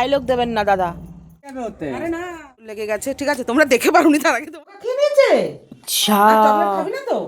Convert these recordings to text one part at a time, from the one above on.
Dialogue দেবেন না দাদা, কেন হতে আরে না লেগে গেছে। ঠিক আছে, তোমরা দেখে পারোনি তার আগে তোমরা কি নিয়েছে আচ্ছা চকলেট খাবি না তো?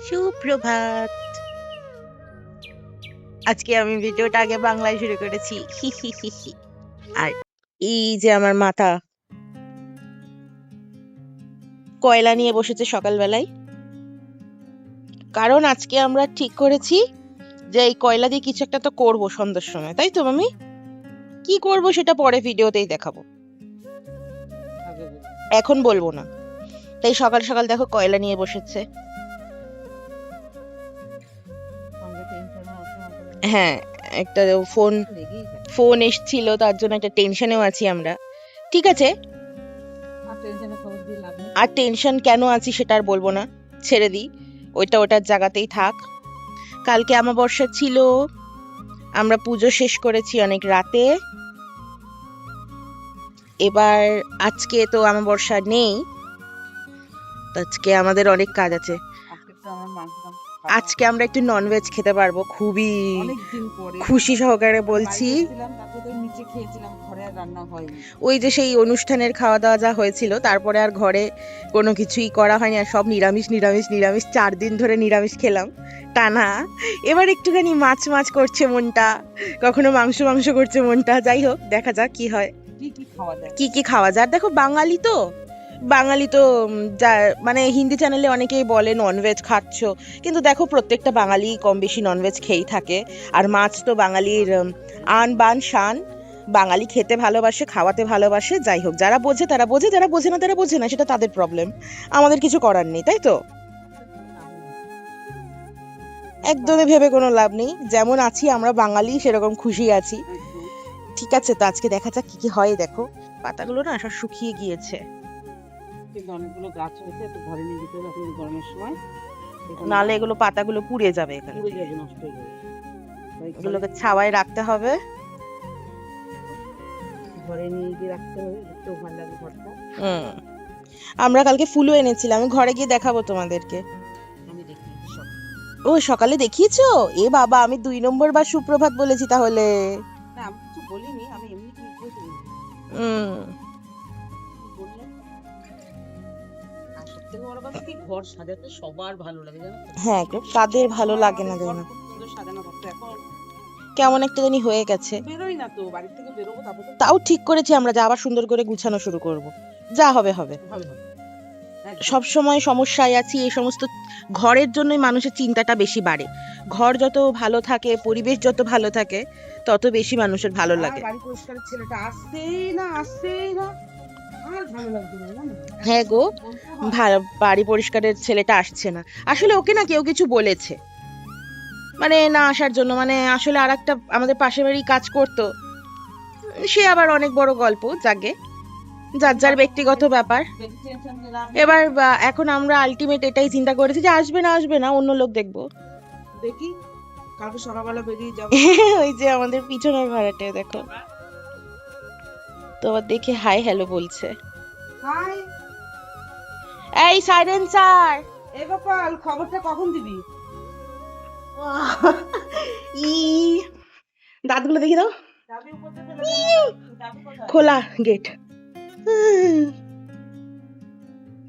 সুপ্রভাত। আজকে আমি ভিডিওটা আগে বাংলায় শুরু করেছি, হি হি হি হি। আর এই যে আমার মাথা কয়লা নিয়ে বসেছে সকালবেলায়, কারণ আজকে আমরা ঠিক করেছি যে এই কয়লা দিয়ে কিছু একটা তো করবো সন্ধ্যার সময়, তাই তো মামি? কি করব সেটা পরে ভিডিওতেই দেখাবো, এখন বলবো না। তাই সকাল সকাল দেখো কয়লা নিয়ে বসেছে। হ্যাঁ, একটা ফোন এসছিল, তার জন্য একটা টেনশনেও আছি আমরা। ঠিক আছে, আর টেনশন কেন আছি সেটা আর বলবো না, ছেড়ে দিই, ওইটা ওটার জায়গাতেই থাক। কালকে আমাবস্যা ছিল, আমরা পুজো শেষ করেছি অনেক রাতে। এবার আজকে তো আমাবস্যা নেই, আজকে আমাদের অনেক কাজ আছে। আজকে আমরা একটু ননভেজ খেতে পারবো, খুবই খুশি সহকারে বলছি। ওই যে সেই অনুষ্ঠানের খাওয়া দাওয়া যা হয়েছিল, তারপরে আর ঘরে কোনো কিছুই করা হয়নি, আর সব নিরামিষ নিরামিষ নিরামিষ, 4 দিন ধরে নিরামিষ খেলাম টানা। এবার একটুখানি মাছ মাছ করছে মনটা, কখনো মাংস মাংস করছে মনটা। যাই হোক, দেখা যাক কি হয়, কি কি খাওয়া যায়। দেখো বাঙালি তো যা মানে হিন্দি চ্যানেলে অনেকেই বলে ননভেজ খাচ্ছ, কিন্তু দেখো প্রত্যেকটা বাঙালি কম বেশি ননভেজ খেয়েই থাকে। আর মাছ তো বাঙালির আন বান শান, বাঙালি খেতে ভালোবাসে, খাওয়াতে ভালোবাসে। যাই হোক, যারা বোঝে তারা বোঝে, যারা বোঝে না তারা বোঝে না, সেটা তাদের প্রবলেম, আমাদের কিছু করার নেই, তাই তো? একদমই ভেবে কোনো লাভ নেই, যেমন আছি আমরা বাঙালি সেরকম খুশি আছি। ঠিক আছে, তো আজকে দেখা যাক কি কি হয়। দেখো পাতাগুলো না সব শুকিয়ে গিয়েছে, অনেকগুলো গাছ হয়েছে, তো ঘরে নিয়ে যেতে হবে গরমের সময়, নালে এগুলো পাতাগুলো পুড়ে যাবে, এখানে পুড়ে যাবে, নষ্ট হয়ে যাবে। এগুলোকে ছাওয়ায় রাখতে হবে, ঘরে নিয়ে গিয়ে রাখতে হবে, একটু ভালো লাগে ঘরটা। আমরা কালকে ফুলও এনেছিলাম, আমি ঘরে গিয়ে দেখাবো তোমাদেরকে। আমি দেখি সব। ও সকালে দেখিয়েছো? এ বাবা, আমি 2 নম্বর বার সুপ্রভাত বলেছি তাহলে। না, আমি কিছু বলিনি, আমি এমনি কি বলি। বললে আর সবথেকে বড় কথা কি, ঘর সাজাতে সবার ভালো লাগে, জানো তো? হ্যাঁ গো, কাদের ভালো লাগে না, ঘর জানো? খুব সুন্দর সাজানো থাকতো, এখন কেমন একটা জানি হয়ে গেছে। বেরোই না তো, বাড়ি থেকে বেরোবো তারপর তো তাও ঠিক করেছি আমরা যে আবার সুন্দর করে গুছানো শুরু করব, যা হবে হবে। ভালো হবে। সব সময় সমস্যায় আছি, এই সমস্ত ঘরের জন্যই মানুষের চিন্তাটা বেশি বাড়ে। ঘর যত ভালো থাকে, পরিবেশ যত ভালো থাকে, তত বেশি মানুষের ভালো লাগে। বাড়ি পরিষ্কারের ছেলেটা আসছেই না, আর ভালো লাগছে না, জানো? হ্যাঁ গো, বাড়ি পরিষ্কারের ছেলেটা আসছে না। আসলে ওকে না কেউ কিছু বলেছে, মানে না আসার জন্য। মানে আসলে আরেকটা আমাদের পাশের বাড়ি কাজ করতো, সে আবার অনেক বড় গল্প, যাকে যার যার ব্যক্তিগত ব্যাপার। বেশি টেনশন নিলাম এবার এখন আমরা আলটিমেট এটাই চিন্তা করেছি যে আসবে না আসবে না, অন্য লোক দেখবো। দেখি কালকে সকালবেলা বেরিয়ে যাবো। ওই যে আমাদের পিছনের ভাড়াটে দেখো, তো আবার দেখে হাই হ্যালো বলছে। হাই এই সাইলেন্সার, এ গোপাল, খবরটা কখন দিবি? ই দাঁতগুলো দেখি দাও, যাবি উপর থেকে যাবি কোথায়? খোলা গেট।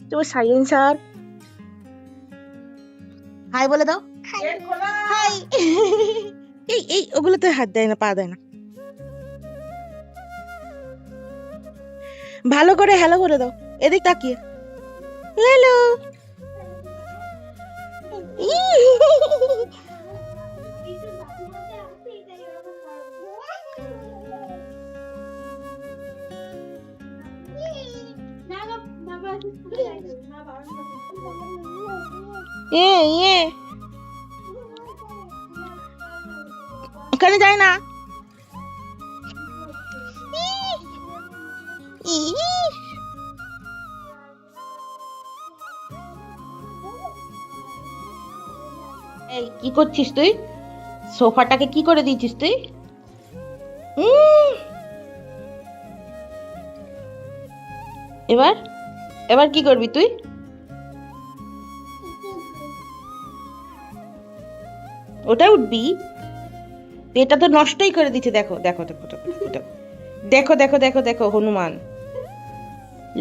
তোমার সাইলেন্সার, হাই বলে দাও। গেট খোলা। হাই। এই এই ওগুলোতে হাত দেয় না, পা দেয় না। ভালো করে হ্যালো করে দাও, এদিক তাকিয়ে হ্যালো। এ এ ওখানে যায় না। এই কি করছিস তুই? সোফাটাকে কি করে দিয়েছিস তুই? এবার এবার কি করবি তুই? ওটা উঠবি? এটা তো নষ্টই করে দিচ্ছে। দেখো দেখো দেখো দেখো দেখো দেখো দেখো দেখো হনুমান,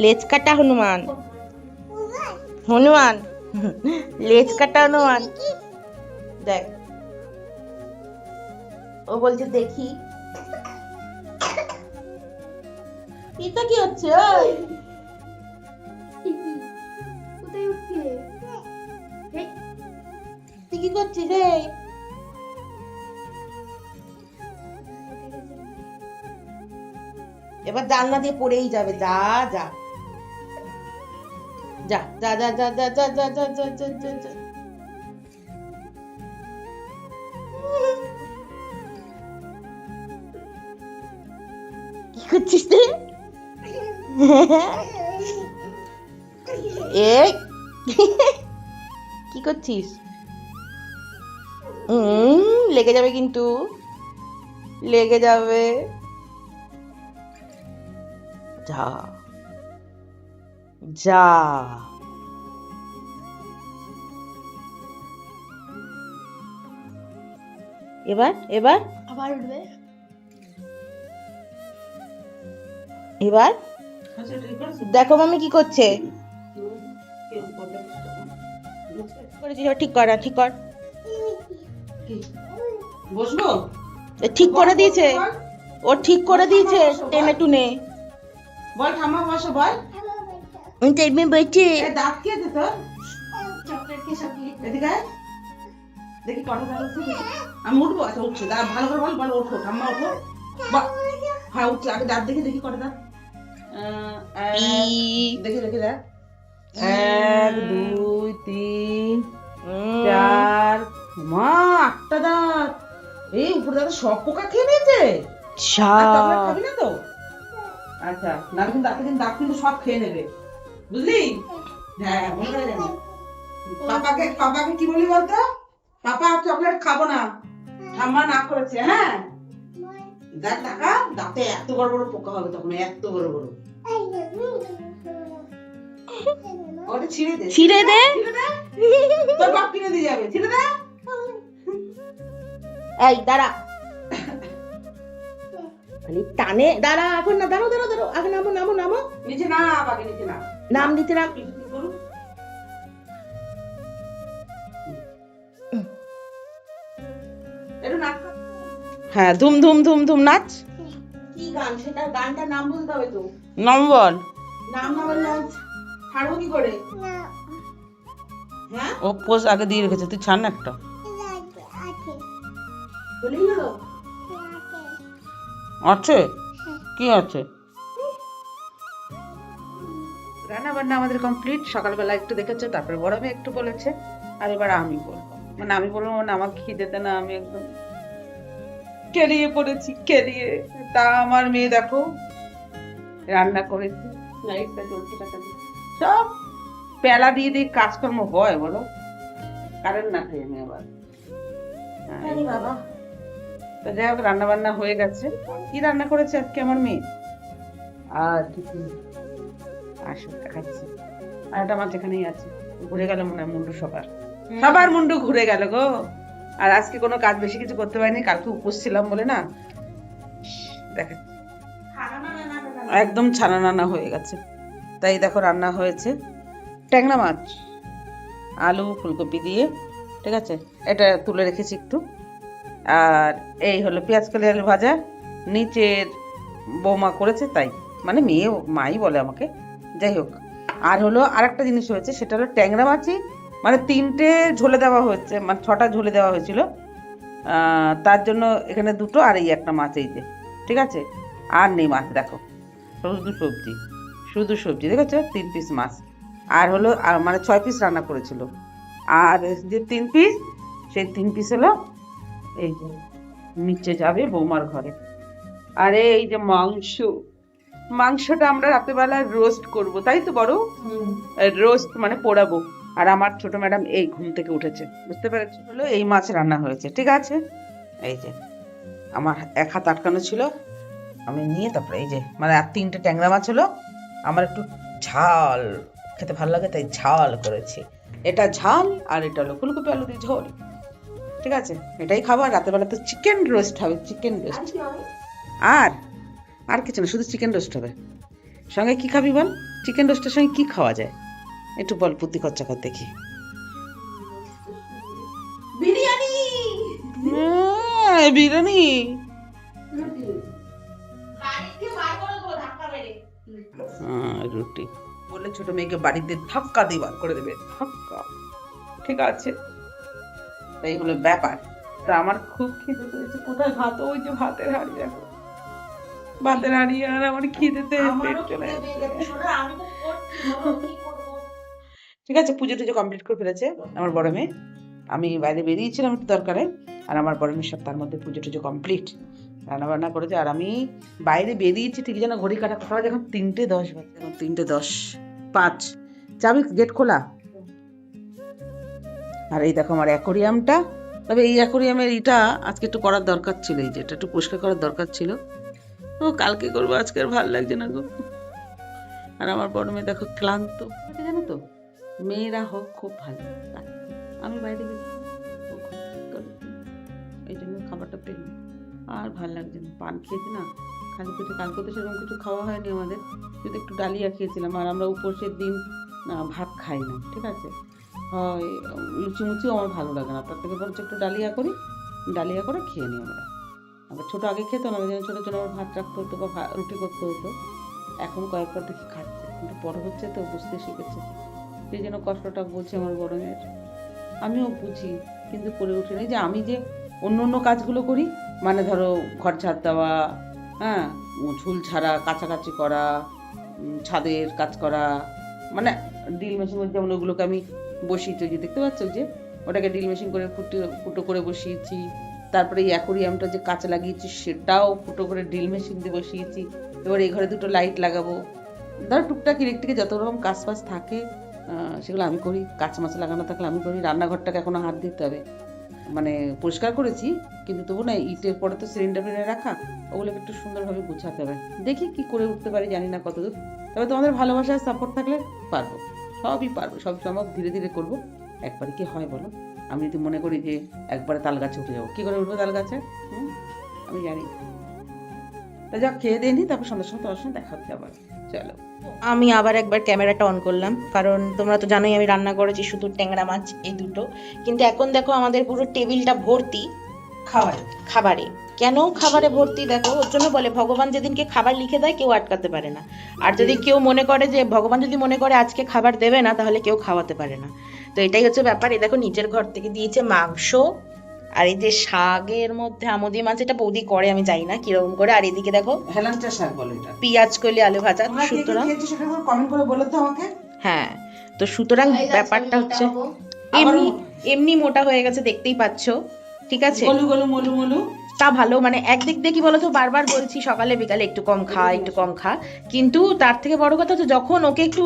লেজ কাটা হনুমান, হনুমান লেজ কাটা হনুমান। দেখ, ও বলছে দেখি। এটা কি হচ্ছে? ওই তুই কি করছিস রে? এবার জানলা দিয়ে পড়েই যাবে। যা যা যা যা যা যা যা যা যা যা যা যা যা যা। কি করছিস তুই? এই কি করছিস? লেগে যাবে কিন্তু, লেগে যাবে। যা যা। এবার এবার আবার উঠবে। এবার আচ্ছা ঠিক আছে। দেখো মামি কি করছে। করেছিস, এবার ঠিক কর না, ঠিক কর। বসবো? এ ঠিক করে দিয়েছে, ও ঠিক করে দিয়েছে টেনে টুনে। বল ঠাম্মা বসো বল। টেনে বলছে এ দাঁত কে দে তোর? চকলেট কে চকলেট? এদিকে আয়। দেখি কটা দাঁত উঠছে দেখি। আমি উঠবো? আচ্ছা উঠছে, দাঁড়া ভালো করে বল, বল ওঠো ঠাম্মা ওঠো। হ্যাঁ উঠছে, আগে দাঁত দেখি, দেখি কটা দাঁত। দেখি দেখি দেখ। 1 2 3 4 মা 8টা দাঁত। এই উপরে দাঁত সব পোকা খেয়ে নিয়েছে। আর চকলেট খাবি না তো? আচ্ছা না, কিন্তু দাঁত কিন্তু সব খেয়ে নেবে, বুঝলি? হ্যাঁ মনে করে যাবে। পাপাকে কি বলি বলতো? পাপা চকলেট খাবো না, ঠাম্মা না করেছে। হ্যাঁ দেখ টাকা, দাঁতে এত বড় বড় পোকা হবে তখন, এত বড় বড়। ওটা ছিঁড়ে দে, ছিঁড়ে দে। তোর বাপ কিনে দিয়ে যাবে, ছিঁড়ে দে। এই দাঁড়া, খালি টানে। দাঁড়া এখন না, দাঁড়াও দাঁড়াও দাঁড়াও, আগে নামো নামো নামো। নিচে না, বাকি নিচে না, নাম নিতে নাম। কি করুন? একটু নাচ। হ্যাঁ ধুম ধুম ধুম ধুম নাচ। কি গান সেটা? গানটার নাম বলতে হবে তো। নম্বর নাম না বললে ছাড়বো কি করে? হ্যাঁ ও পোজ আগে দিয়ে রেখেছে, তুই ছাড় না একটা। বলেই হলো। আছে কি আছে? রান্না বান্না আমাদের কমপ্লিট। সকালবেলা একটু দেখেছে, তারপরে বড় মেয়ে একটু বলেছে, আর এবার আমি বলবো। মানে আমি বলবো মানে আমার খিদেতে না, আমি একদম কেরিয়ে পড়েছি কেরিয়ে। তা আমার মেয়ে দেখো রান্না করেছে, লাইটটা জ্বলছে টাকা দিয়ে, সব পেলা দিয়ে দিয়ে কাজকর্ম হয় বলো, কারেন্ট না খেয়ে আমি আবার। বাবা তো যাই হোক রান্না বান্না হয়ে গেছে। কি রান্না করেছে আজকে আমার মেয়ে? আর কিছু আসো দেখাচ্ছি। আর একটা মাছ এখানেই আছে, ঘুরে গেল মনে হয় মুন্ডু সবার, সবার মুন্ডু ঘুরে গেল গো। আর আজকে কোনো কাজ বেশি কিছু করতে পারিনি, কালকে উপোস ছিলাম বলে না। দেখাচ্ছি একদম ছানা নানা হয়ে গেছে। তাই দেখো রান্না হয়েছে ট্যাংরা মাছ, আলু ফুলকপি দিয়ে, ঠিক আছে, এটা তুলে রেখেছি একটু। আর এই হলো পেঁয়াজ কলি আলু ভাজা, নিচের বৌমা করেছে তাই, মানে মেয়ে মাই বলে আমাকে, যাই হোক। আর হলো আর একটা জিনিস হয়েছে, সেটা হলো ট্যাংরা মাছই মানে 3টে ঝোলে দেওয়া হয়েছে, মানে 6টা ঝোলে দেওয়া হয়েছিল, তার জন্য এখানে 2টো আর এই একটা মাছ, এই যে, ঠিক আছে। আর নেই মাছ, দেখো শুধু সবজি, শুধু সবজি, দেখেছো 3 পিস মাছ। আর হলো মানে 6 পিস রান্না করেছিল, আর যে 3 পিস, সেই 3 পিস হলো এই যে নিচে যাবে বৌমার ঘরে। আরে এই যে মাংসটা আমরা রাতেবেলা রোস্ট করব, তাই তো বড়, রোস্ট মানে পোড়াবো। আর আমার ছোট ম্যাডাম এই ঘুম থেকে উঠেছে, বুঝতে পেরেছো, হলো এই মাছ রান্না হয়েছে, ঠিক আছে। এই যে আমার এক হাত আটকানো ছিল, আমি নিয়ে তারপরে এই যে মানে আর 3টে ট্যাংরা মাছ হলো। আমার একটু ঝাল খেতে ভালো লাগে তাই ঝাল করেছি, এটা ঝাল আর এটা হলো ফুলকপি আলু দিয়ে ঝোল, ঠিক আছে। এটাই খাবার। রাতের বেলা তো চিকেন রোস্ট হবে, চিকেন রোস্ট। আর আর কিছু না, শুধু চিকেন রোস্ট হবে। সঙ্গে কি খাবি বল, চিকেন রোস্টের সঙ্গে কি খাওয়া যায় একটু বল, বুদ্ধি খরচা কর দেখি। বিরিয়ানি বিরিয়ানি, রুটি বলে ছোট মেয়েকে বাড়িতে ধাক্কা দিয়ে বার করে দেবে, ধাক্কা, ঠিক আছে। তাই হলো ব্যাপার। তা আমার খুব খিদে পেয়েছে, কোথায় ভাত, ওই যে ভাতের হাঁড়ি, দেখো ভাতের হাঁড়ি, আর আমার খিদেতে পেট চলে যাচ্ছে। ঠিক আছে, পুজো টুজো কমপ্লিট করে ফেলেছে আমার বড় মেয়ে। আমি বাইরে বেরিয়েছিলাম একটু দরকারে, আর আমার বড় মেয়ের সপ্তাহের মধ্যে পুজো টুজো কমপ্লিট, রান্না বান্না করেছে। আর আমি বাইরে বেরিয়েছি ঠিক যেন ঘড়ি কাটা কথা, এখন 3:10 বাজে, এখন 3:10:05, চাবি গেট খোলা। আর এই দেখো আমার অ্যাকোরিয়ামটা, তবে এই অ্যাকোরিয়ামের এটা আজকে একটু করার দরকার ছিল, এই যে এটা একটু পরিষ্কার করার দরকার ছিল। ও কালকে করবো, আজকে আর ভালো লাগছে না গো। আর আমার বড় মেয়ে দেখো ক্লান্ত, জানো তো, মেয়েরা হোক খুব ভালো। আমি বাইরে গেছি এই জন্য খাবারটা পেলাম, আর ভালো লাগছে না, পান খেয়েছি না খালি পেটে। কালকে তো সেরকম কিছু খাওয়া হয়নি আমাদের, শুধু একটু ডালিয়া খেয়েছিলাম। আর আমরা উপোসের দিন না ভাত খাই না, ঠিক আছে, হয় লুচি মুচিও আমার ভালো লাগে না, তার থেকে বরঞ্চ একটু ডালিয়া করি, ডালিয়া করে খেয়ে নিই আমরা। আবার ছোটো আগে খেতো না, ছোটো ছোটো আমার ভাত রাখতে হতো বা রুটি করতে হতো, এখন কয়েকবার দেখি খাচ্ছে, কিন্তু বড় হচ্ছে তো বুঝতে শিখেছে, সেই জন্য কষ্টটা বলছে আমার বড় মেয়ের। আমিও বুঝি কিন্তু করে উঠি না। এই যে আমি যে অন্য অন্য কাজগুলো করি, মানে ধরো ঘর ঝাড় দেওয়া, হ্যাঁ, ঝুল ছাড়া কাছাকাছি করা, ছাদের কাজ করা, মানে ড্রিল মেশিন, যেমন ওগুলোকে আমি বসিয়েছি, ওই যে দেখতে পাচ্ছ যে ওটাকে ড্রিল মেশিন করে ফুটো করে বসিয়েছি। তারপরে এই অ্যাকোরিয়ামটা যে কাঁচা লাগিয়েছি সেটাও ফুটো করে ড্রিল মেশিন দিয়ে বসিয়েছি। এবার এই ঘরে 2টো লাইট লাগাবো, ধরো টুকটাক ইলেকট্রিকে যত রকম কাজ ফাজ থাকে সেগুলো আমি করি। কাঁচা মাছ লাগানো থাকলে আমি করি। রান্নাঘরটাকে এখনো হাত দিতে হবে, মানে পরিষ্কার করেছি কিন্তু তবু না, ইটের পরে তো সিলিন্ডার ফিলিন্ডার রাখা, ওগুলোকে একটু সুন্দরভাবে গুছাতে হবে। দেখি কি করে উঠতে পারি, জানি না কতদূর, তবে তোমাদের ভালোবাসার সাপোর্ট থাকলে পারবো, সবই পারবো, সব সম্ভব, ধীরে ধীরে করবো। একবারে কি হয় বলো, আমি যদি মনে করি যে একবারে তাল গাছে উঠে যাবো, কি করে উঠবো তাল গাছে, আমি জানি। তা যাক, খেয়ে দিয়ে নি, তারপর সন্ধ্যার সময় তোমার সঙ্গে দেখা হচ্ছে আবার। চলো, আমি আবার একবার ক্যামেরাটা অন করলাম, কারণ তোমরা তো জানোই আমি রান্না করেছি শুধু ট্যাংরা মাছ এই 2টো, কিন্তু এখন দেখো আমাদের পুরো টেবিলটা ভর্তি খাবারে। কেন খাবারে ভর্তি দেখো, ওর জন্য বলে ভগবান যেদিনকে খাবার লিখে দেয় কেউ আটকাতে পারে না। আর যদি কেউ মনে করে যে ভগবান যদি মনে করে আজকে খাবার দেবে না, তাহলে কেউ খাওয়াতে পারে না। তো এটাই হচ্ছে ব্যাপার। এই দেখো নিচের ঘর থেকে দিয়েছে মাংস, আর এই যে শাকের মধ্যে আমুদি মাছ, এটা বৌদি করে আমি জানি না কিরকম করে। আর এদিকে দেখো হেলাঞ্চা শাক বলে এটা, পেঁয়াজ কলি আলু ভাজা। সুতরাং কমেন্ট করে বলো তো আমাকে। হ্যাঁ, তো সুতরাং ব্যাপারটা হচ্ছে এমনি মোটা হয়ে গেছে, দেখতেই পাচ্ছ, ঠিক আছে, গলু গলু মলু মলু। তা ভালো, মানে একদিক দিয়ে কি বলতো, বারবার বলছি সকালে বিকালে একটু কম খা একটু কম খা, কিন্তু তার থেকে বড় কথা তো যখন ওকে একটু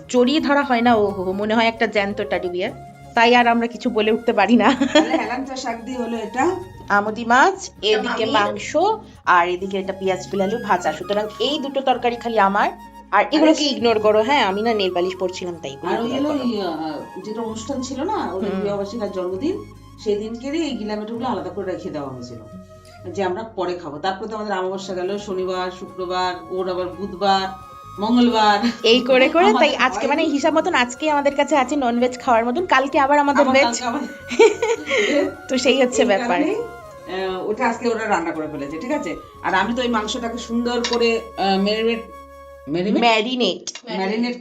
জড়িয়ে ধরা হয় না, ও মনে হয় একটা জ্যান্ত টেডি বিয়ার, তাই আর আমরা কিছু বলে উঠতে পারি না। তাহলে হেলাঞ্চা শাক দিয়ে হলো এটা। আমুদি মাছ, এদিকে মামির। মাংস, আর এদিকে এটা পেঁয়াজ পিলালু ভাজা। সুতরাং এই দুটো তরকারি খালি আমার, আর এগুলোকে ইগনোর করো। হ্যাঁ, আমি না নেল পালিশ পরছিলাম তাই এগুলো আর ওই ignore হলো করো। যেটা অনুষ্ঠান ছিল না ওদের হুম। বিবাহবার্ষিকীর জন্মদিন, সেই দিনকেরই এই গিলামেটগুলো আলাদা করে রেখে দেওয়া হয়েছিল যে আমরা পরে খাবো। তারপর তো আমাদের অমাবস্যা গেল, শনিবার শুক্রবার, ওর আবার বুধবার মঙ্গলবার, এই করে করে তাই আমাদের আজকে হয়নি। মানে হিসাব মতন আজকে আমাদের কাছে আছে ননভেজ খাওয়ার মতন, কালকে আবার আমাদের আবার ভেজ। কালকে আমাদের- তো সেই হচ্ছে এই ব্যাপার। কারণেই, ওটা আজকে ওরা রান্না করে ফেলেছে, ঠিক আছে। আর আমি তো ওই মাংসটাকে সুন্দর করে ম্যারিনেট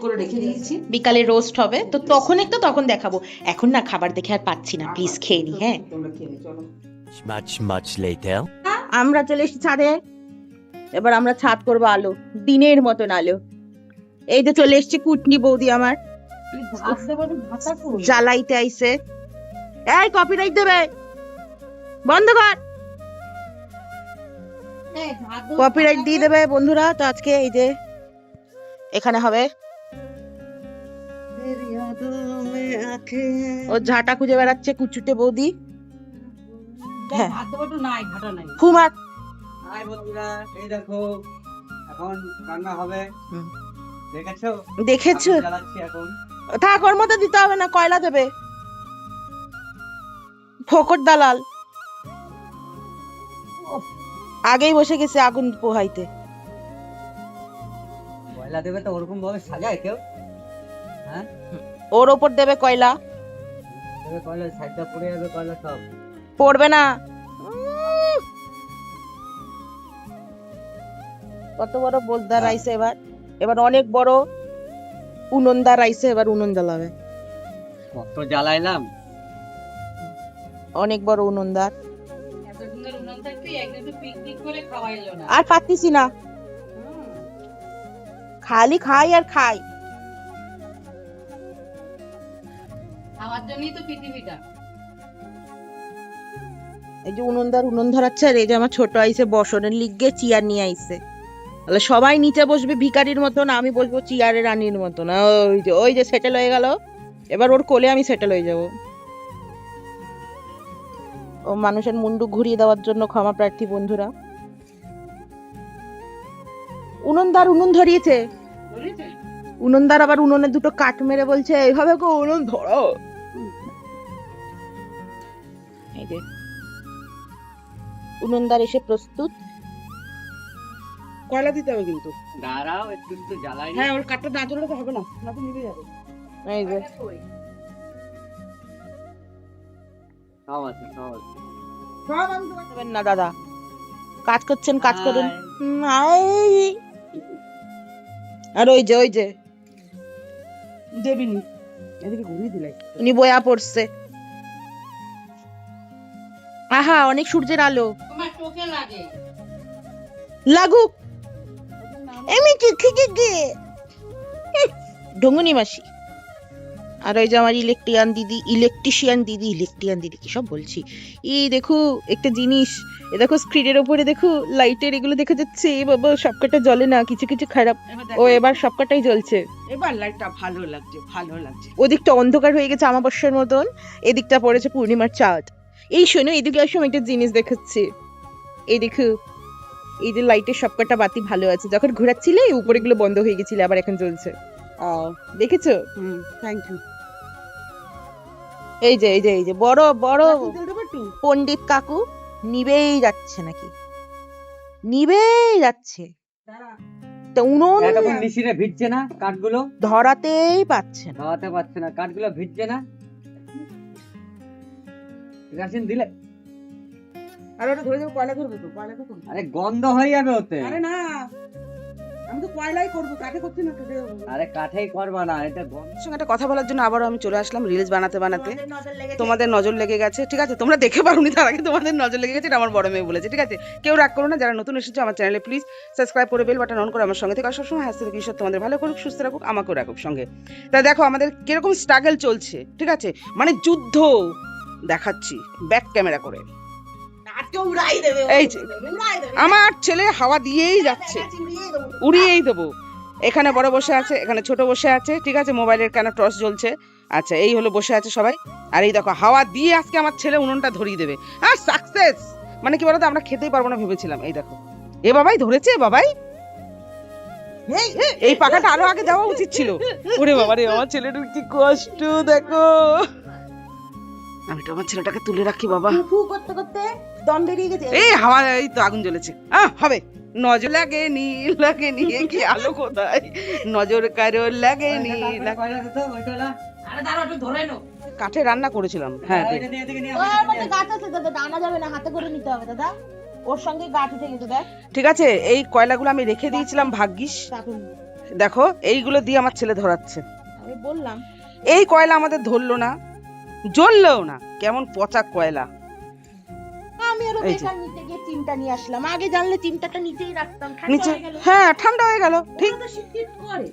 করে রেখে দিয়েছি। বিকালে রোস্ট হবে, তো তখন দেখাবো। এখন না খাবার দেখে আর পাচ্ছি না, প্লিজ খেয়ে নি। হ্যাঁ, তোমরা খেয়ে নিও, চলো। Much later. আমরা চলে এসেছি ছাদে। এবার আমরা ছাদ করবো আলো, দিনের মতন আলো। এই যে চলে এসেছি কুটনি বৌদি আমার, জ্বালাইতে আইছে। এই কপিরাইট দেবে, বন্ধ কর, কপিরাইট দিয়ে দেবে বন্ধুরা। তো আজকে এই যে এখানে হবে, ও ঝাঁটা খুঁজে বেড়াচ্ছে কুচুটে বৌদি। হ্যাঁ, ফুমার হাই বন্ধুরা, এই দেখো এখন রান্না হবে। হুম। দেখেছো? দেখেছো? আগুন জ্বালাচ্ছি এখন। থাক, ওর মধ্যে দিতে হবে না, কয়লা দেবে। ফোকট দালাল আগেই বসে গেছে আগুন পোহাইতে। কয়লা দেবে তো ওরকম ভাবে সাজায় কেউ? হ্যাঁ, ওর ওপর দেবে কয়লা, দেবে কয়লা, সাইডটা পড়ে যাবে কয়লা সব। পড়বে না। কত বড় বোলদার আইছে এবার, এবার অনেক বড় উননদার আইছে, এবার উনুন জ্বালাবে। কত জ্বালাইলাম। অনেক বড় উননদার, আর পাচ্ছি না, খালি খাই আর খাই। এই যে উনুন ধরাচ্ছে, আর এই যে আমার ছোট আইছে বসনের লিগে চেয়ার নিয়ে আইছে। তাহলে সবাই নিচে বসবে ভিখারির মতন, আমি বসবো চেয়ারে রানীর মতন। ওই যে সেটেল হয়ে গেল, এবার ওর কোলে আমি সেটেল হয়ে যাব। ও মানুষের মুন্ডু ঘুরিয়ে দেওয়ার জন্য ক্ষমা প্রার্থী বন্ধুরা। উনুন ধরিয়েছে, উনুনদার আবার উনুনে দুটো কাঠ মেরে বলছে এইভাবে কো উনুন ধরো। এই যে উনুনদার এসে প্রস্তুত। কয়লা দিতে হবে কিন্তু, দাঁড়াও একটু একটু জ্বালাই নি। হ্যাঁ ওর কাঠটা না তুললে তো হবে না, না তো নিভে যাবে। এই যে সব আছে, সব আছে। সব আমি তোমাকে দেবেন না দাদা, কাজ করছেন কাজ করুন। আর ওই যে দেবিনি, এদিকে ঘুরিয়ে দিলাই। উনি বয়া পড়ছে। আহা, অনেক সূর্যের আলো লাগুক। আমি ঢঙ্গুনি মাসি। আর ওই যে আমার ইলেকট্রিশিয়ান দিদি কি সব বলছি। এই দেখো একটা জিনিস, এ দেখো স্ক্রিনের উপরে দেখো লাইটের এগুলো দেখা যাচ্ছে। এ বাবা, সবকটা জ্বলে না, কিছু কিছু খারাপ। ও এবার সবকটাই জ্বলছে। এবার লাইটটা ভালো লাগছে। ওদিকটা অন্ধকার হয়ে গেছে আমাবস্যার মতন, এদিকটা পড়েছে পূর্ণিমার চাঁদ। এই শোনো, এদিকে আসো, আমি একটা জিনিস দেখাচ্ছি। এই দেখো, এই যে লাইটের সবকটা বাতি ভালো আছে, যখন ঘোরাচ্ছিলে এই উপরে গুলো বন্ধ হয়ে গেছিল, আবার এখন জ্বলছে। দেখেছো? Thank you. এই যে বড় বড় পণ্ডিত কাকু নিবেই যাচ্ছে নাকি, নিবেই যাচ্ছে। তা উনুন এতক্ষণ নিশিরে ভিজছে না কাঠগুলো? ধরাতেই পাচ্ছে না। ধরাতে পারছে না, কাঠগুলো ভিজছে না। কেরোসিন দিলে? আর ওটা ধরে যাবো, কয়লা ধরবে তো, কয়লা তো আরে গন্ধ হয়ে যাবে ওতে। আরে না, আমি তো কয়লাই করবো, কাঠে করছি না। আরে কাঠেই করবা না, এটা গন্ধ। সঙ্গে একটা কথা বলার জন্য আবারও আমি চলে আসলাম রিলস বানাতে। তোমাদের নজর লেগে গেছে, ঠিক আছে, তোমরা দেখে পারোনি, তার আগে তোমাদের নজর লেগে গেছে, এটা আমার বড় মেয়ে বলেছে, ঠিক আছে। কেউ রাগ করো না, যারা নতুন এসেছো আমার চ্যানেলে প্লিজ সাবস্ক্রাইব করে বেল বাটন অন করে আমার সঙ্গে থেকে। আর সবসময় হাসতে থাকি, ঈশ্বর তোমাদের ভালো করুক, সুস্থ রাখুক, আমাকেও রাখুক সঙ্গে। তা দেখো আমাদের কিরকম স্ট্রাগল চলছে, ঠিক আছে, মানে যুদ্ধ দেখাচ্ছি ব্যাক ক্যামেরা করে। আজকে উড়াই দেবে ও, এই যে, উড়াই দেবে আমার ছেলে হাওয়া দিয়েই যাচ্ছে, গাছ উড়িয়ে দেবো। উড়িয়েই দেবো। এখানে বড় বসে আছে, এখানে ছোট বসে আছে, ঠিক আছে, মোবাইলের কেন টর্চ জ্বলছে। আচ্ছা, এই হলো বসে আছে সবাই। আর এই দেখো হাওয়া দিয়ে আজকে আমার ছেলে উনুনটা ধরিয়ে দেবে। আর সাকসেস মানে কি বলতো, আমরা খেতেই পারবো না ভেবেছিলাম। এই দেখো, এ বাবাই ধরেছে, বাবাই এই পাখাটা আরো আগে দেওয়া উচিত ছিল। ওরে বাবা রে, আমার ছেলেটার কি কষ্ট দেখো। আমি তো আমার ছেলেটাকে তুলে রাখি বাবা। ফু করতে করতে দম বেরিয়ে গেছে। এই হাওয়া, এই তো আগুন জ্বলেছে। হবে, নজর লাগেনি, লাগেনি, এ কি আলো কোথায়, নজর কারো লাগেনি। কয়লা দে তো, ওই কয়লা। আরে দাঁড়াও একটু ধরে নাও। কাঠে রান্না করেছিলাম, হ্যাঁ দে। এটা দিয়ে, এদিকে নিয়ে ওর আসো, মধ্যে গাছ আছে দাদা, আনা যাবে না, হাতে করে নিতে হবে দাদা। ওর সঙ্গে গাছ উঠে গেছে দেখ। ঠিক আছে, এই কয়লাগুলো আমি রেখে দিয়েছিলাম ভাগ্যিস। চাকুন। দেখো এইগুলো দিয়ে আমার ছেলে ধরাচ্ছে। আমি বললাম এই কয়লা আমাদের ধরলো না, জ্বললেও না, কেমন পচা কয়লা। আমি আরো এই যে। বেকার নিতে গিয়ে চিমটা নিয়ে আসলাম। আগে জানলে চিমটাটা নিচেই রাখতাম, ঠান্ডা নিচে, হয়ে গেল। হ্যাঁ ঠান্ডা হয়ে গেল, ঠিক। ওরা তো শীত শীত করে।